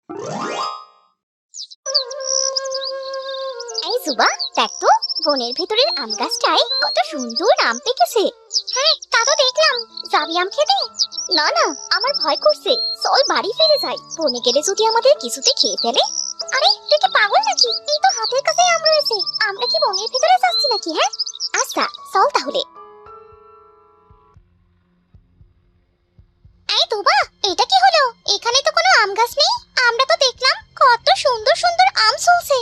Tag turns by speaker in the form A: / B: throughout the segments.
A: এই সুবা, দেখ তো বনের ভেতরের আম গাছটায় কত সুন্দর আম পেকেছে। হ্যাঁ, তা তো দেখলাম। যাবি আম খেতে? না না, আমার ভয় করছে। চল বাড়ি ফিরে যাই। বনে গেলে যদি আমাদের কিছুতে খেয়ে ফেলে। আরে তুই কি পাগল নাকি? এই তো হাতের কাছে আম রয়েছে। আমরা কি বনের ভেতরে যাচ্ছি নাকি? হ্যাঁ আচ্ছা, চল তাহলে। এই তোবা, এটা কি হলো? এখানে তো কোনো আম গাছ নেই। আমরা তো দেখলাম কত সুন্দর সুন্দর আম ঝুলছে।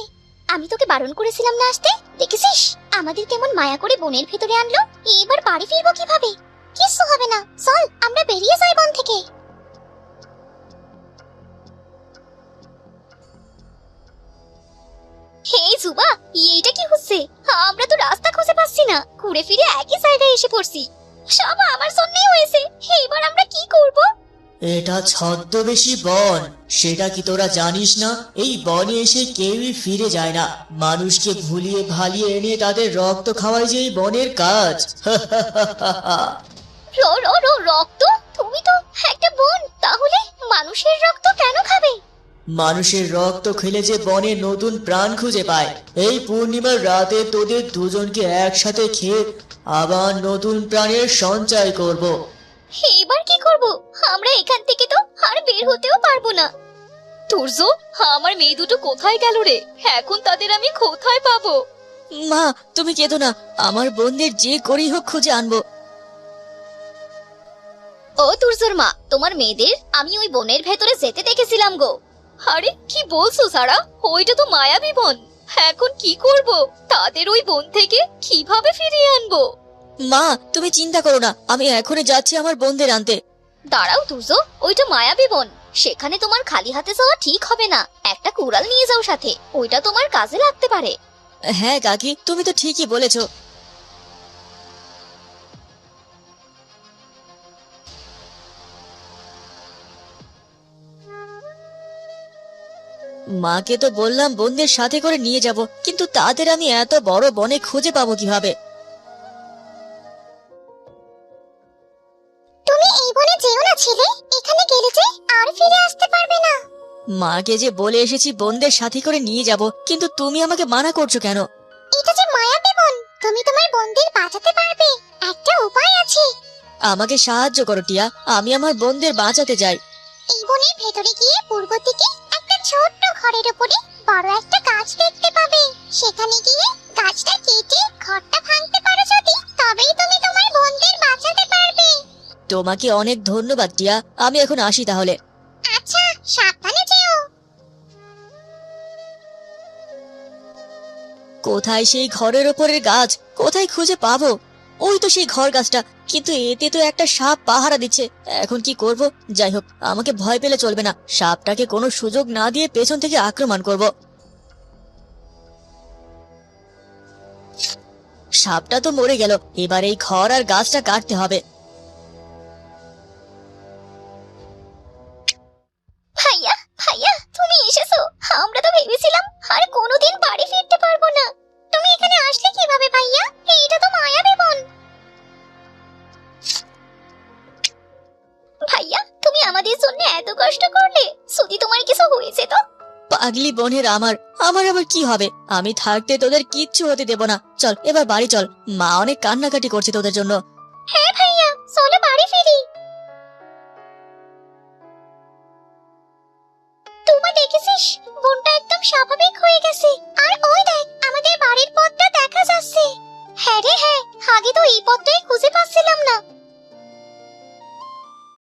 A: আমি তোকে বারণ করেছিলাম না আসতে, দেখেছিস আমাদের কেমন মায়া করে বনের ভেতরে আনলো। এবার বাড়ি ফিরবো কিভাবে? কিছু হবে না, চল আমরা বেরিয়ে যাই বন থেকে। হে জুবা, এইটা কি হচ্ছে? আমরা তো রাস্তা খুঁজে পাচ্ছি না, ঘুরে ফিরে একই জায়গায় এসে পড়ছি। সব আমার জন্যই হয়েছে। এবার আমরা কি করব?
B: এটা ছদ্মবেশী বন, সেটা কি তোরা জানিস না? এই বনে এসে কেউই ফিরে যায় না। মানুষকে ভুলিয়ে ভালিয়ে এনে তাদের রক্ত খাওয়াই যে এই বনের কাজ।
A: রক্ত? তুমি তো একটা বোন, তাহলে মানুষের রক্ত কেন খাবে?
B: মানুষের রক্ত খেলে যে বনে নতুন প্রাণ খুঁজে পায়। এই পূর্ণিমার রাতে তোদের দুজনকে একসাথে খেয়ে আবার নতুন প্রাণের সঞ্চয় করব।
A: এবার কি করব? আমরা এখান থেকে তো আর বের হতেও পারবো না।
C: তুর্য, আমার মেয়ে দুটো কোথায় গেল রে? এখন তাদের আমি কোথায় পাবো?
B: মা, তুমি কেঁদো না, আমার বোনদের যে করেই হোক খুঁজে আনবো।
A: ও তুর্জোর মা, তোমার মেয়েদের আমি ওই বনের ভেতরে যেতে দেখেছিলাম গো।
C: আরে কি বলছো সারা? ওইটা তো মায়াবী বন। এখন কি করব? তাদের ওই বন থেকে কিভাবে ফিরিয়ে আনবো?
B: মা, তুমি চিন্তা করো না, আমি এখনই যাচ্ছি আমার বোনদের আনতে।
A: দাঁড়াও তুর্জো, ওইটা মায়াবী বন। সেখানে তোমার খালি হাতে যাওয়া ঠিক হবে না। একটা কুড়াল নিয়ে যাও সাথে, ওইটা তোমার কাজে লাগতে পারে।
B: হ্যাঁ কাকি, তুমি তো ঠিকই বলেছো। মাকে তো বললাম বোনদের সাথে করে নিয়ে যাব, কিন্তু তাদের আমি এত বড় বনে খুঁজে পাবো কিভাবে?
A: তুমি এই বনে যেও না ছেলে, এখানে গেলে যে আর ফিরে আসতে পারবে না।
B: মাকে যে বলে এসেছি বোনদের সাথে করে নিয়ে যাব, কিন্তু তুমি আমাকে মানা করছো কেন?
A: এটা যে মায়াবী বন, তুমি তোমার বোনদের বাঁচাতে পারবে। একটা উপায় আছে।
B: আমাকে সাহায্য করো টিয়া, আমি আমার বোনদের বাঁচাতে যাই।
A: এই বনের ভেতরে গিয়ে পূর্ব দিকে একটা ছোট্ট ঘরের উপরে বড় একটা গাছ দেখতে পাবে। সেখানে গিয়ে গাছটা কেটে ঘরটা ভাঙতে পারো যদি, তবেই তুমি তোমার বোনদের বাঁচাতে পারবে।
B: তোমাকে অনেক ধন্যবাদ টিয়া, আমি এখন আসি তাহলে।
A: আচ্ছা, সাবধানে যেও।
B: কোথায় সেই ঘরের ওপরের গাছ? কোথায় খুঁজে পাবো? ওই তো সেই ঘর গাছটা, কিন্তু এতে তো একটা সাপ পাহারা দিচ্ছে। এখন কি করব? যাই হোক, আমাকে ভয় পেলে চলবে না, সাপটাকে কোনো সুযোগ না দিয়ে পেছন থেকে আক্রমণ করব। সাপটা তো মরে গেল, এবার এই ঘর আর গাছটা কাটতে হবে।
A: ভাইয়া, ভাইয়া তুমি এসেছো। আমরা তো ভেবেছিলাম আর কোনোদিন বাড়ি ফিরতে পারবো না। তুমি এখানে আসলে কিভাবে ভাইয়া? এইটা তো মায়াবী বন। ভাইয়া, তুমি আমাদের জন্য এত কষ্ট করলে, যদি তোমার কিছু হয়েছে তো?
B: পাগলি বোনের আমার আমার আবার কি হবে? আমি থাকতে তোদের কিচ্ছু হতে দেব না। চল এবার বাড়ি চল, মা অনেক কান্নাকাটি করছে তোদের জন্য।
A: হ্যাঁ ভাইয়া, চলো বাড়ি ফিরি। তোমা দেখেছিস, বনটা একদম স্বাভাবিক হয়ে গেছে। আর ওই দেখ, আমাদের বাড়ির পথটা দেখা যাচ্ছে। হ্যাঁ রে হ্যাঁ, আগে তো এই পথটাই